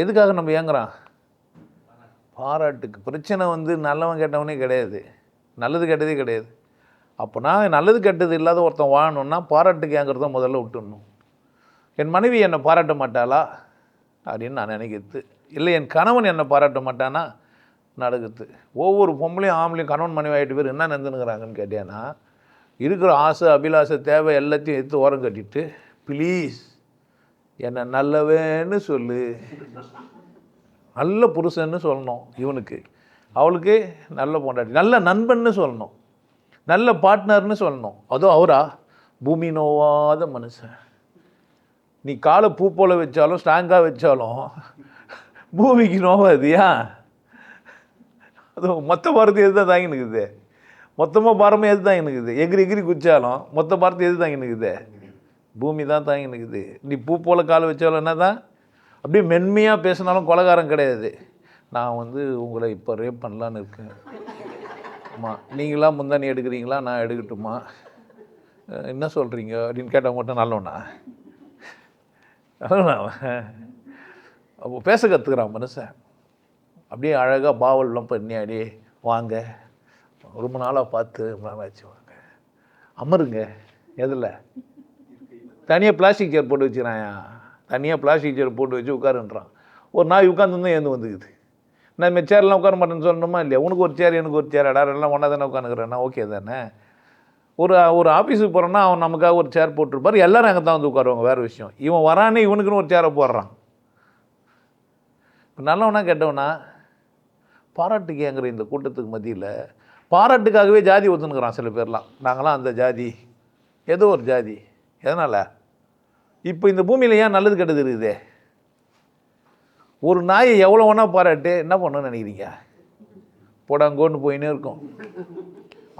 எதுக்காக நம்ம ஏங்குறோம்? பாராட்டுக்கு. பிரச்சனை வந்து நல்லவன் கெட்டவனே கிடையாது, நல்லது கெட்டதே கிடையாது. அப்போ நான் நல்லது கெட்டது இல்லாத ஒருத்தன் வாழணுன்னா பாராட்டுக்கு ஏங்கிறத முதல்ல விட்டுடணும். என் மனைவி என்னை பாராட்ட மாட்டாளா அப்படின்னு நான் நினைக்கிறது. இல்லை என் கணவன் என்னை பாராட்ட மாட்டானா நடக்குது. ஒவ்வொரு பொம்பளையும் ஆம்பளையும் கணவன் மனைவி ஆகிட்டு பேர் என்ன நினைந்துனுங்கிறாங்கன்னு கேட்டேன்னா, இருக்கிற ஆசை அபிலாசை தேவை எல்லாத்தையும் எடுத்து ஓரம் கட்டிட்டு ப்ளீஸ் என்னை நல்லவேன்னு சொல்லு, நல்ல புருஷன்னு சொல்லணும் இவனுக்கு, அவளுக்கு நல்ல பொண்டாட்டி, நல்ல நண்பன்னு சொல்லணும், நல்ல பார்ட்னர்னு சொல்லணும். அதுவும் அவரா பூமி நோவாத மனுஷன். நீ காலை பூ போல் வச்சாலும் ஸ்ட்ராங்காக வச்சாலும் பூமிக்கு நோவாதியா? அதுவும் மொத்த பாரத்தை எது தான் தாங்கினுக்குது, மொத்தமாக பாரமே எது தாங்கினுக்குது. எகிரி எகிரி குச்சாலும் மொத்த பாரத்தை எது தாங்கினுக்குது? பூமி தான் தாங்கினுக்குது. நீ பூ போல் காலை வச்சாலும் என்ன தான், அப்படியே மென்மையாக பேசினாலும் கொலைகாரம் கிடையாது. நான் வந்து உங்களை இப்போ ரேப் பண்ணலான்னு இருக்கேன், அம்மா நீங்களாம் முந்தானி எடுக்கிறீங்களா, நான் எடுக்கட்டுமா, என்ன சொல்கிறீங்க அப்படின்னு கேட்டால் மட்டும் நல்லவனா? அப்போ பேச கற்றுக்கிறான் மனுஷன். அப்படியே அழகாக பாவல்லாம் பண்ணி அப்படியே வாங்க, ரொம்ப நாளாக பார்த்து வச்சு வாங்க, அமருங்க. எதில்? தனியாக பிளாஸ்டிக் சேர் போட்டு வச்சுக்கிறான், தனியாக பிளாஸ்டிக் சேர் போட்டு வச்சு உட்காருன்றான். ஒரு நாய் உட்காந்துருந்தா ஏந்து வந்துக்குது. நான் இந்த சேர்லாம் உட்கார மாட்டேன்னு சொல்லணுமா இல்லையா? உனக்கு ஒரு சேர் எனக்கு ஒரு சேர், எல்லாம் ஒன்றா தானே உட்காந்துக்கிறேன்னா ஓகே தானே. ஒரு ஆஃபீஸுக்கு போகிறோன்னா அவன் நமக்காக ஒரு சேர் போட்டுருப்பார், எல்லோரும் அங்கே தான் வந்து உட்காருவாங்க. வேறு விஷயம், இவன் வரானே இவனுக்குன்னு ஒரு சேரை போடுறான். இப்போ நல்லவனா கெட்டவனா? பாராட்டுக்கு ஏங்குற இந்த கூட்டத்துக்கு மத்தியில் பாராட்டுக்காகவே ஜாதி ஒத்துனுக்கிறான் சில பேர்லாம். நாங்களாம் அந்த ஜாதி, ஏதோ ஒரு ஜாதி. எதனால்? இப்போ இந்த பூமியில் ஏன் நல்லது கெட்டது இருக்குதே? ஒரு நாயை எவ்வளோ வேணால் பாராட்டு என்ன பண்ணணும்னு நினைக்கிறீங்க? போடாங்கோன்னு போயின்னே இருக்கும்.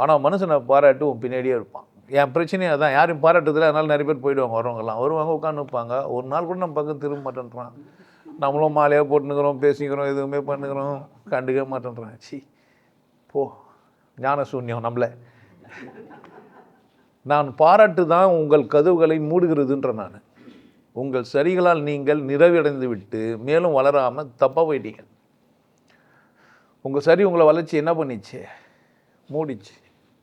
ஆனால் மனுஷனை பாராட்டு உன் பின்னாடியே இருப்பான். என் பிரச்சனையே அதான், யாரையும் பாராட்டுறதில்ல. அதனால் நிறைய பேர் போயிடுவாங்க, வரவங்கலாம் வருவாங்க, உட்காந்து வைப்பாங்க. ஒரு நாள் கூட நம்ம பக்கம் திரும்ப மாட்டேன்றான். நம்மளும் மாலையாக போட்டுனுக்கிறோம், பேசிக்கிறோம், எதுவுமே பண்ணுக்கிறோம், கண்டுக்க மாட்டேன்றான். சி போ, ஞான சூன்யம் நம்மளை. நான் பாராட்டு தான் உங்கள் கதவுகளை மூடுகிறதுன்ற. நான் உங்கள் சரிகளால் நீங்கள் நிறைவடைந்து விட்டு மேலும் வளராமல் தப்பாக போயிட்டீங்க. உங்கள் சரி உங்களை வளர்ச்சி என்ன பண்ணிச்சு? மூடிச்சு.